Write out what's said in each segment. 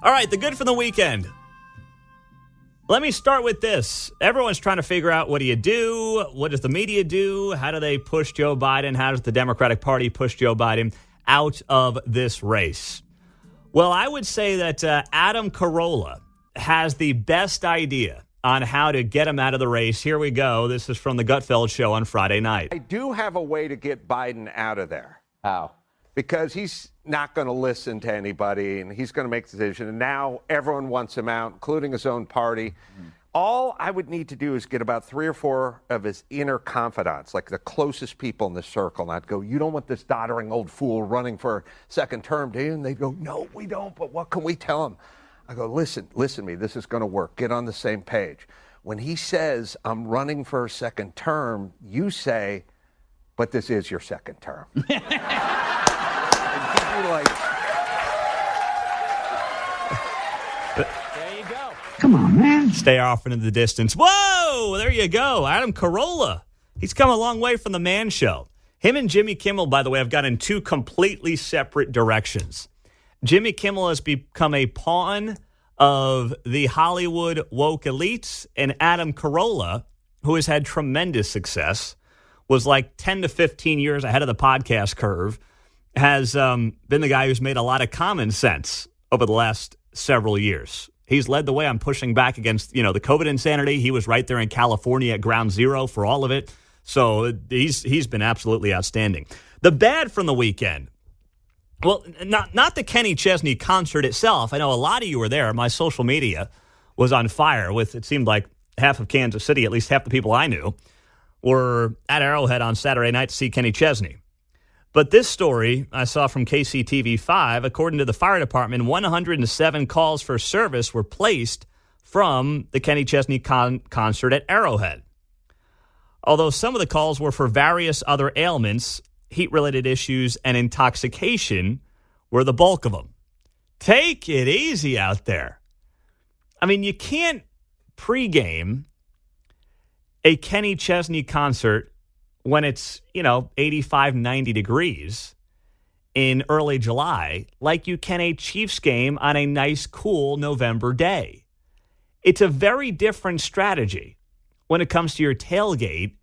All right, the good from the weekend. Let me start with this. Everyone's trying to figure out, what do you do? What does the media do? How do they push Joe Biden? How does the Democratic Party push Joe Biden out of this race? Well, I would say that Adam Carolla has the best idea on how to get him out of the race. Here we go. This is from the Gutfeld Show on Friday night. I do have a way to get Biden out of there. How? Because he's not going to listen to anybody, and he's going to make the decision. And now everyone wants him out, including his own party. All I would need to do is get about 3 or 4 of his inner confidants, like the closest people in the circle, and I'd go, you don't want this doddering old fool running for a second term, do you? And they'd go, no, we don't, but what can we tell him? I go, listen to me, this is going to work. Get on the same page. When he says, I'm running for a second term, you say, but this is your second term. Like, there you go. Come on, man. Stay off into the distance. Whoa, there you go. Adam Carolla. He's come a long way from the Man Show. Him and Jimmy Kimmel, by the way, have gone in 2 completely separate directions. Jimmy Kimmel has become a pawn of the Hollywood woke elites, and Adam Carolla, who has had tremendous success, was like 10 to 15 years ahead of the podcast curve, has been the guy who's made a lot of common sense over the last several years. He's led the way on pushing back against, the COVID insanity. He was right there in California at ground zero for all of it. So he's been absolutely outstanding. The bad from the weekend, well, not the Kenny Chesney concert itself. I know a lot of you were there. My social media was on fire with, it seemed like, half of Kansas City, at least half the people I knew, were at Arrowhead on Saturday night to see Kenny Chesney. But this story I saw from KCTV5, according to the fire department, 107 calls for service were placed from the Kenny Chesney concert at Arrowhead. Although some of the calls were for various other ailments, heat-related issues, and intoxication were the bulk of them. Take it easy out there. I mean, you can't pregame a Kenny Chesney concert when it's, 85, 90 degrees in early July, like you can a Chiefs game on a nice, cool November day. It's a very different strategy when it comes to your tailgate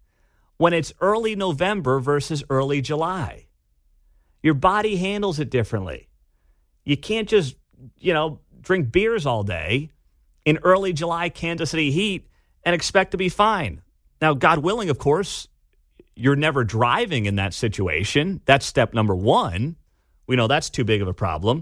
when it's early November versus early July. Your body handles it differently. You can't just, drink beers all day in early July Kansas City heat and expect to be fine. Now, God willing, of course, you're never driving in that situation. That's step number 1. We know that's too big of a problem.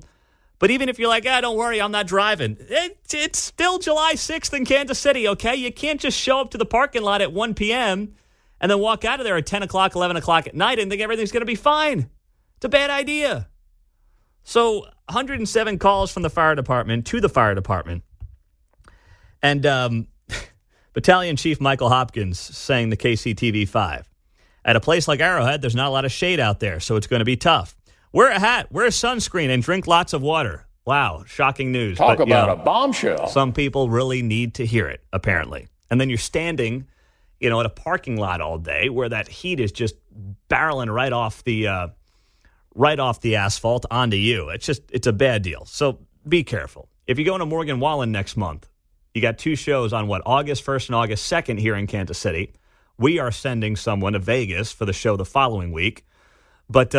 But even if you're like, don't worry, I'm not driving. It's still July 6th in Kansas City, okay? You can't just show up to the parking lot at 1 p.m. and then walk out of there at 10 o'clock, 11 o'clock at night and think everything's going to be fine. It's a bad idea. So 107 calls from the fire department to the fire department. And Battalion Chief Michael Hopkins saying to KCTV5, at a place like Arrowhead, there's not a lot of shade out there, so it's going to be tough. Wear a hat, wear sunscreen, and drink lots of water. Wow, shocking news. Talk about a bombshell. Some people really need to hear it, apparently. And then you're standing, at a parking lot all day where that heat is just barreling right off the asphalt onto you. It's a bad deal. So be careful. If you go into Morgan Wallen next month, you got 2 shows on August 1st and August 2nd here in Kansas City. We are sending someone to Vegas for the show the following week. But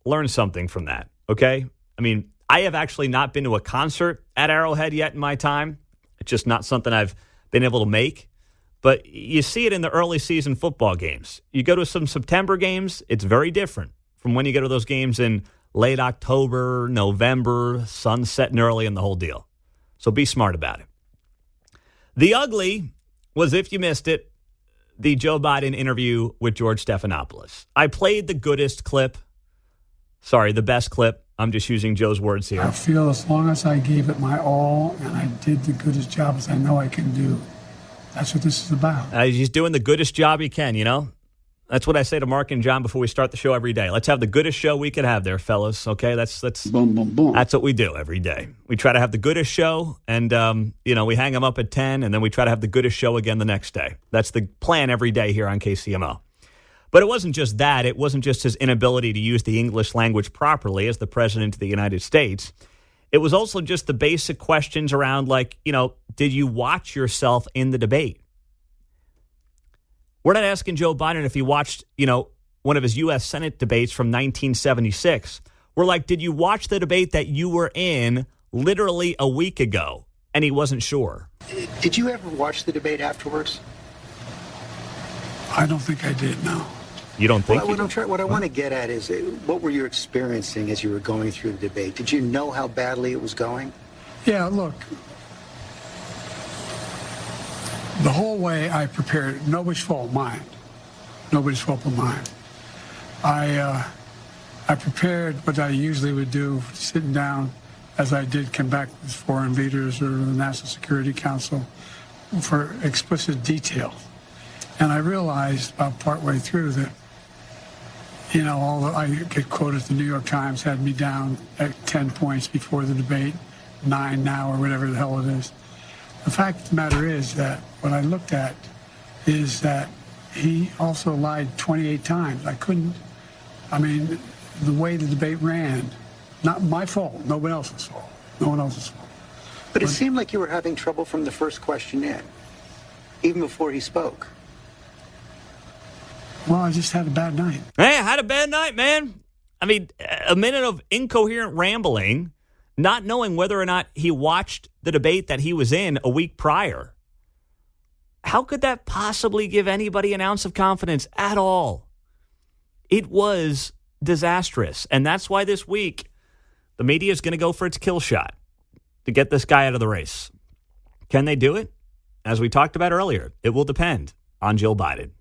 learn something from that, okay? I mean, I have actually not been to a concert at Arrowhead yet in my time. It's just not something I've been able to make. But you see it in the early season football games. You go to some September games, it's very different from when you go to those games in late October, November, sun setting early and the whole deal. So be smart about it. The ugly was, if you missed it, the Joe Biden interview with George Stephanopoulos. I played the goodest clip. Sorry, the best clip. I'm just using Joe's words here. I feel as long as I gave it my all and I did the goodest job as I know I can do, that's what this is about. He's doing the goodest job he can, That's what I say to Mark and John before we start the show every day. Let's have the goodest show we could have there, fellas. Okay, that's boom, boom, boom. That's what we do every day. We try to have the goodest show, and we hang them up at 10, and then we try to have the goodest show again the next day. That's the plan every day here on KCMO. But it wasn't just that. It wasn't just his inability to use the English language properly as the president of the United States. It was also just the basic questions around, like, did you watch yourself in the debate? We're not asking Joe Biden if he watched, one of his U.S. Senate debates from 1976. We're like, did you watch the debate that you were in literally a week ago? And he wasn't sure. Did you ever watch the debate afterwards? I don't think I did, no. You don't think? What I want to get at is, what were you experiencing as you were going through the debate? Did you know how badly it was going? Yeah, look, the whole way I prepared, nobody's fault mine. Nobody's fault but mine. I prepared what I usually would do, sitting down, as I did come back with foreign leaders or the National Security Council, for explicit detail. And I realized about partway through that, I get quoted, the New York Times had me down at 10 points before the debate, 9 now, or whatever the hell it is. The fact of the matter is that what I looked at is that he also lied 28 times. The way the debate ran, not my fault, no one else's fault. No one else's fault. But it seemed like you were having trouble from the first question in, even before he spoke. Well, I just had a bad night. Hey, I had a bad night, man. A minute of incoherent rambling, not knowing whether or not he watched the debate that he was in a week prior. How could that possibly give anybody an ounce of confidence at all? It was disastrous. And that's why this week, the media is going to go for its kill shot to get this guy out of the race. Can they do it? As we talked about earlier, it will depend on Joe Biden.